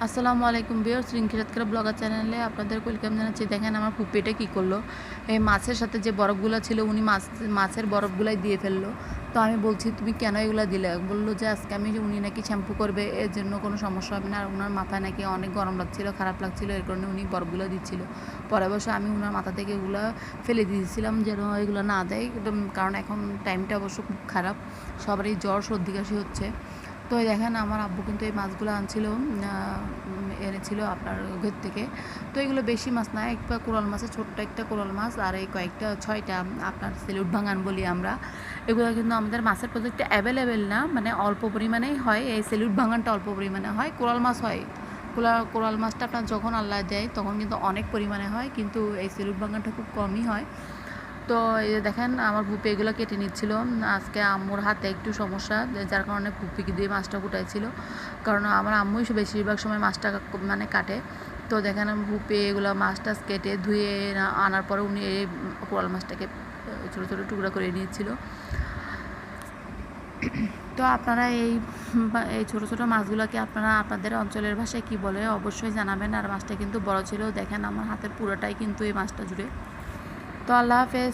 আসসালামু আলাইকুম viewers, রিঙ্কিরাতকার blogger চ্যানেলে আপনাদের ওয়েলকাম জানাচ্ছি। দেখেন আমার ফুপিটা কী করলো, এই মাছের সাথে যে বরফগুলো ছিল উনি মাছের বরফগুলাই দিয়ে ফেললো। তো আমি বলছি তুমি কেন এগুলো দিলে? বললো যে আজকে উনি নাকি শ্যাম্পু করবে, এর জন্য কোনো সমস্যা হবে না। আর ওনার মাথায় নাকি অনেক গরম লাগছিল, খারাপ লাগছিল, এর কারণে উনি বরফগুলো দিচ্ছিল। পরে বসে আমি ওনার মাথা থেকে এগুলো ফেলে দিয়েছিলাম যেন এগুলো না দেয়, কারণ এখন টাইমটা অবশ্য খুব খারাপ, সবারই জ্বর সর্দি কাশি হচ্ছে। তো দেখেন আমার আব্বু কিন্তু এই মাছগুলো এনেছিল আপনার ঘর থেকে। তো এগুলো বেশি মাছ না, একটা কোরাল মাছের ছোট্ট একটা কোরাল মাছ, আর এই কয়েকটা 6টা আপনার সিলুট ভাঙান বলি আমরা। এগুলো কিন্তু আমাদের মাছের প্রজেক্টে অ্যাভেলেবেল না, মানে অল্প পরিমাণেই হয়। এই সিলুট ভাঙানটা অল্প পরিমাণে হয়, কোরাল মাছ হয়। কোরাল মাছটা আপনার যখন আল্লাহ দেয় তখন কিন্তু অনেক পরিমাণে হয়, কিন্তু এই সিলুট ভাঙানটা খুব কমই হয়। তো এই যে দেখেন আমার ফুপি এগুলো কেটে নিচ্ছিল। আজকে আম্মুর হাতে একটু সমস্যা, যার কারণে ফুপিকে দিয়ে মাছটা কুটাইছিল, কারণ আমার আম্মুই বেশিরভাগ সময় মাছটা মানে কাটে। তো দেখেন ফুপি এগুলো মাছটা কেটে ধুয়ে আনার পরে উনি এই কোরাল মাছটাকে ছোটো ছোটো টুকরা করে নিয়েছিল। তো আপনারা এই ছোটো ছোটো মাছগুলোকে আপনারা আপনাদের অঞ্চলের ভাষায় কী বলে অবশ্যই জানাবেন। আর মাছটা কিন্তু বড় ছিল, দেখেন আমার হাতের পুরোটাই কিন্তু এই মাছটা জুড়ে। তো আল্লাহ হাফেজ।